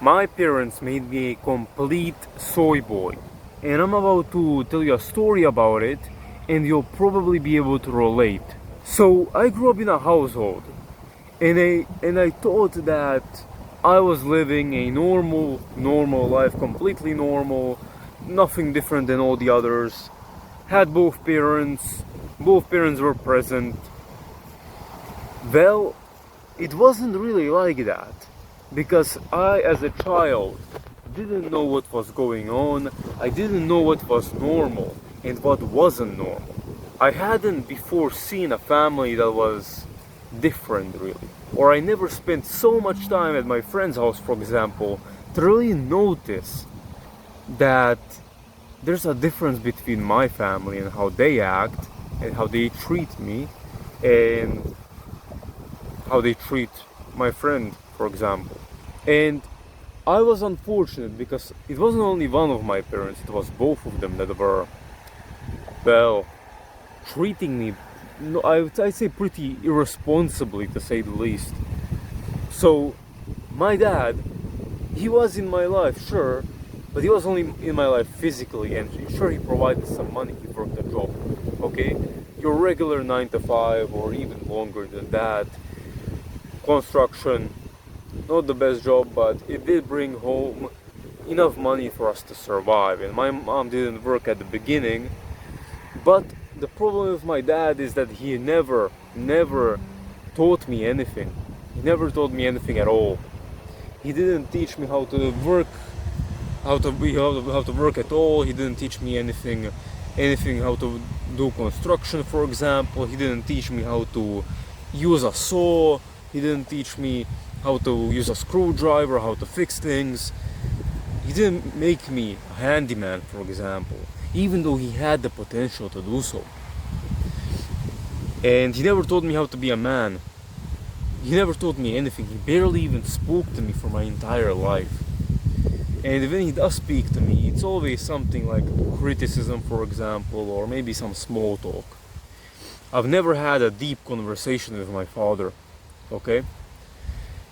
My parents made me a complete soy boy, and I'm about to tell you a story about it, and you'll probably be able to relate. So I grew up in a household, and I thought that I was living a normal life, completely normal, nothing different than all the others. Had both parents were present. Well, it wasn't really like that, because I, as a child, didn't know what was going on. I didn't know what was normal and what wasn't normal. I hadn't before seen a family that was different, really. Or I never spent so much time at my friend's house, for example, to really notice that there's a difference between my family and how they act and how they treat me and how they treat my friend, for example. And I was unfortunate because it wasn't only one of my parents, it was both of them that were, well, treating me, no, I'd say pretty irresponsibly, to say the least. So, my dad, he was in my life, sure, but he was only in my life physically, and sure, he provided some money, he worked a job, okay? Your regular 9 to 5 or even longer than that. Construction, not the best job, but it did bring home enough money for us to survive. And my mom didn't work at the beginning, but the problem with my dad is that he never taught me anything. He never taught me anything at all. He didn't teach me how to work, how to work at all. He didn't teach me anything how to do construction, for example. He didn't teach me how to use a saw. He didn't teach me how to use a screwdriver, how to fix things. He didn't make me a handyman, for example, even though he had the potential to do so. And he never taught me how to be a man. He never taught me anything. He barely even spoke to me for my entire life. And when he does speak to me, it's always something like criticism, for example, or maybe some small talk. I've never had a deep conversation with my father, okay?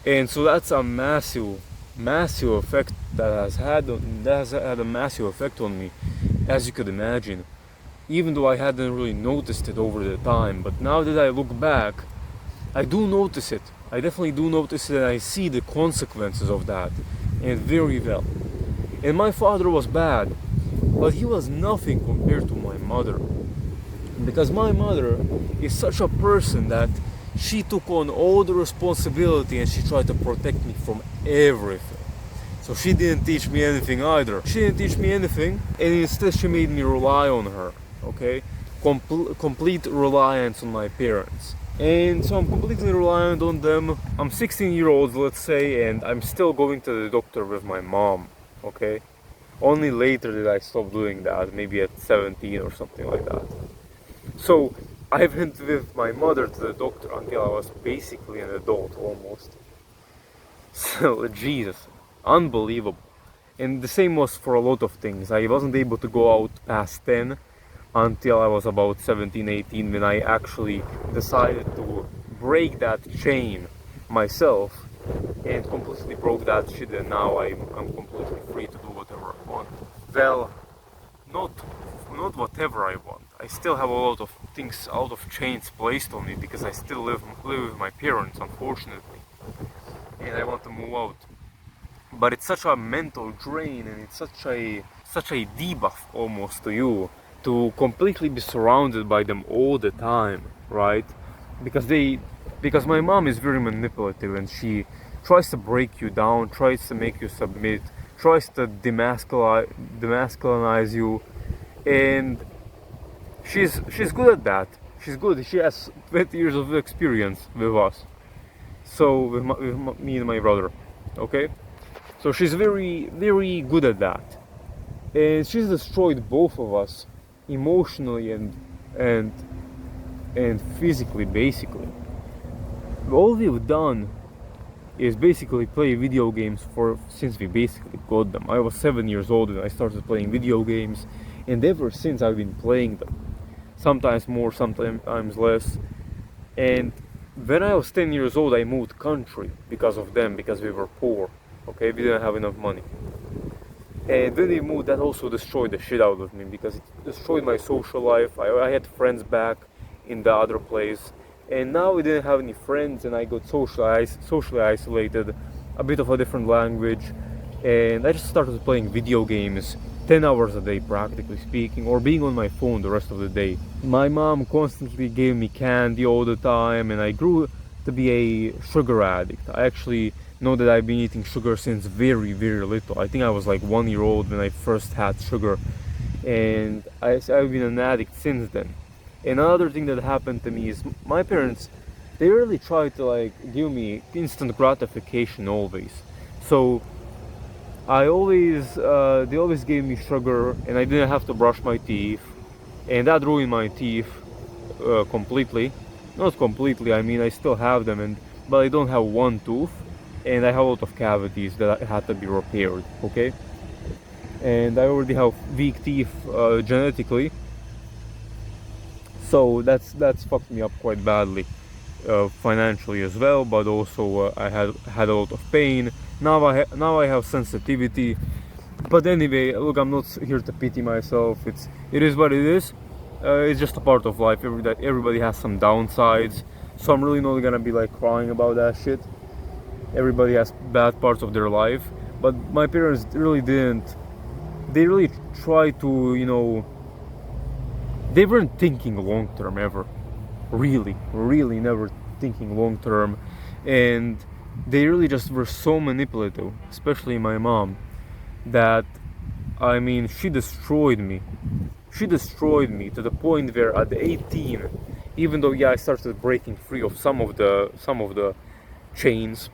And so that's a massive effect that has had a massive effect on me, as you could imagine. Even though I hadn't really noticed it over the time, but now that I look back, I do notice it. I definitely do notice it, and I see the consequences of that, and very well. And my father was bad, but he was nothing compared to my mother. Because my mother is such a person that she took on all the responsibility and she tried to protect me from everything. So she didn't teach me anything either. She didn't teach me anything, and instead she made me rely on her, okay? Complete reliance on my parents. And so I'm completely reliant on them. I'm 16 years old, let's say, and I'm still going to the doctor with my mom, okay? Only later did I stop doing that, maybe at 17 or something like that. So I went with my mother to the doctor until I was basically an adult, almost. So, Jesus, unbelievable. And the same was for a lot of things. I wasn't able to go out past 10 until I was about 17, 18, when I actually decided to break that chain myself and completely broke that shit, and now I'm completely free to do whatever I want. Well, not whatever I want. I still have a lot of things, a lot of chains placed on me because I still live with my parents, unfortunately, and I want to move out. But it's such a mental drain, and it's such a debuff almost to you to completely be surrounded by them all the time, right? Because my mom is very manipulative, and she tries to break you down, tries to make you submit, tries to demasculinize you, and she's good at that. She's good. She has 20 years of experience with us. So with me and my brother, okay? So she's very good at that, and she's destroyed both of us emotionally and physically, basically. All we've done is basically play video games since we basically got them. I was 7 years old when I started playing video games, and ever since I've been playing them. Sometimes more, sometimes less. And when I was 10 years old, I moved country because of them, because we were poor. Okay, we didn't have enough money. And when we moved, that also destroyed the shit out of me because it destroyed my social life. I had friends back in the other place, and now we didn't have any friends, and I got socially isolated, a bit of a different language, and I just started playing video games 10 hours a day, practically speaking, or being on my phone the rest of the day. My mom constantly gave me candy all the time, and I grew to be a sugar addict. I actually know that I've been eating sugar since very, very little. I think I was like 1 year old when I first had sugar, and I've been an addict since then. Another thing that happened to me is my parents, they really tried to like give me instant gratification always. So they always gave me sugar, and I didn't have to brush my teeth, and that ruined my teeth completely. Not completely, I mean I still have them, but I don't have one tooth, and I have a lot of cavities that had to be repaired. Okay, and I already have weak teeth genetically, so that's fucked me up quite badly, financially as well. But also I had a lot of pain. Now I have sensitivity. But anyway, look, I'm not here to pity myself. It is what it is. It's just a part of life. Everybody has some downsides, so I'm really not gonna be like crying about that shit. Everybody has bad parts of their life, but my parents really didn't. They really tried to, they weren't thinking long term ever. Really never thinking long term, and they really just were so manipulative, especially my mom, that I mean she destroyed me. She destroyed me to the point where at 18, even though I started breaking free of some of the chains,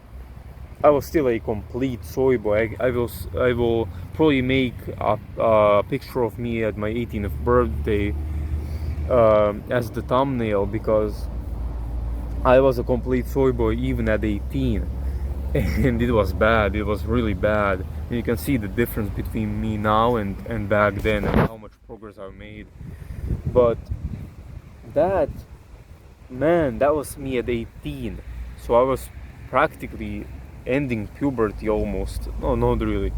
I was still a complete soy boy. I will probably make a picture of me at my 18th birthday as the thumbnail, because I was a complete soy boy even at 18, and it was bad. It was really bad. And you can see the difference between me now and back then, and how much progress I've made. But that that was me at 18. So I was practically ending puberty almost. No, not really,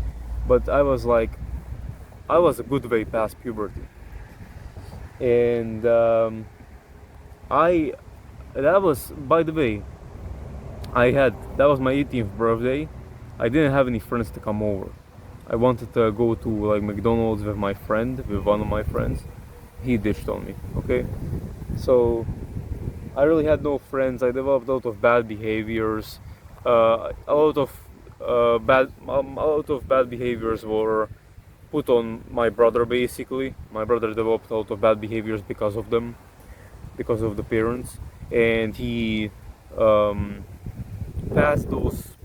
but I was a good way past puberty. And I that was, by the way, that was my 18th birthday. I didn't have any friends to come over. I wanted to go to like McDonald's with one of my friends. He ditched on me. Okay, so I really had no friends. I developed a lot of bad behaviors. A lot of bad behaviors were put on my brother. Basically, my brother developed a lot of bad behaviors because of them, because of the parents, and he passed those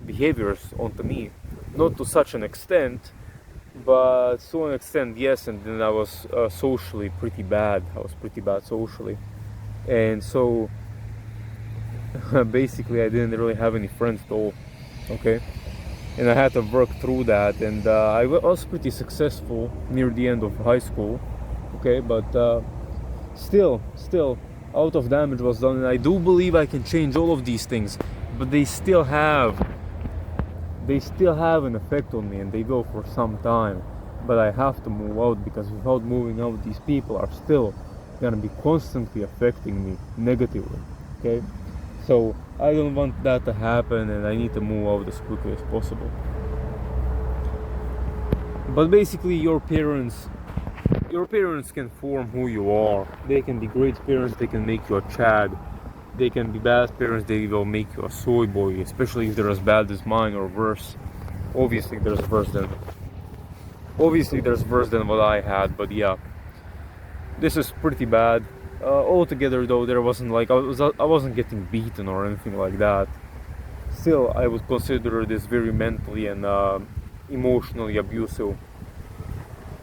behaviors onto me. Not to such an extent, but to an extent, yes. And then I was socially pretty bad. I was pretty bad socially, and so basically I didn't really have any friends at all. Okay, and I had to work through that, and I was pretty successful near the end of high school. Okay, but still a lot of damage was done, and I do believe I can change all of these things, but they still have an effect on me, and they will for some time. But I have to move out, because without moving out, these people are still gonna be constantly affecting me negatively. Okay, so I don't want that to happen, and I need to move out as quickly as possible. But basically, your parents can form who you are. They can be great parents, they can make you a Chad. They can be bad parents, they will make you a soy boy, especially if they're as bad as mine or worse. Obviously there's worse than what I had, but yeah, this is pretty bad. Altogether though, there wasn't like I wasn't getting beaten or anything like that. Still, I would consider this very mentally and emotionally abusive.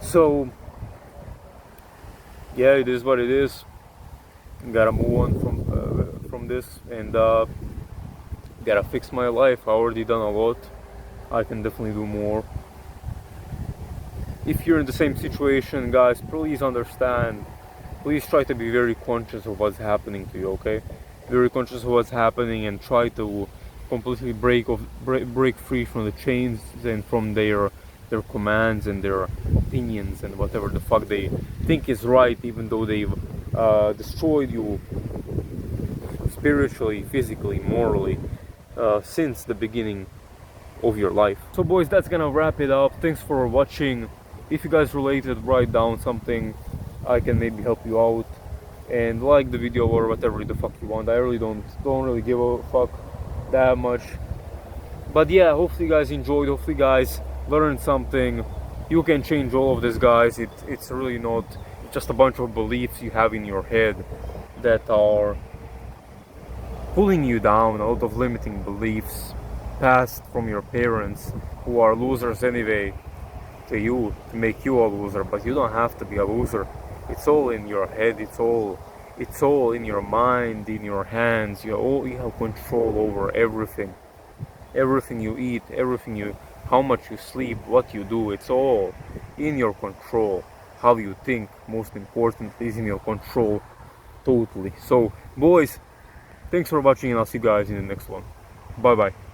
So yeah, it is what it is. Gotta move on from this, and gotta fix my life. I already done a lot. I can definitely do more. If you're in the same situation, guys, please understand. Please try to be very conscious of what's happening to you. Okay, very conscious of what's happening, and try to completely break free from the chains and from their commands and their opinions and whatever the fuck they think is right, even though they've destroyed you spiritually, physically, morally, since the beginning of your life. So boys, that's gonna wrap it up. Thanks for watching. If you guys related, write down something I can maybe help you out, and like the video or whatever the fuck you want. I really don't really give a fuck that much. But yeah, hopefully you guys enjoyed, hopefully you guys learned something. You can change all of this, guys. It's really not just a bunch of beliefs you have in your head that are pulling you down, a lot of limiting beliefs passed from your parents, who are losers anyway, to you, to make you a loser. But you don't have to be a loser. It's all in your head, it's all in your mind, in your hands. You have control over everything. Everything you eat, how much you sleep, what you do, it's all in your control. How you think, most importantly, is in your control totally. So boys, thanks for watching, and I'll see you guys in the next one. Bye bye.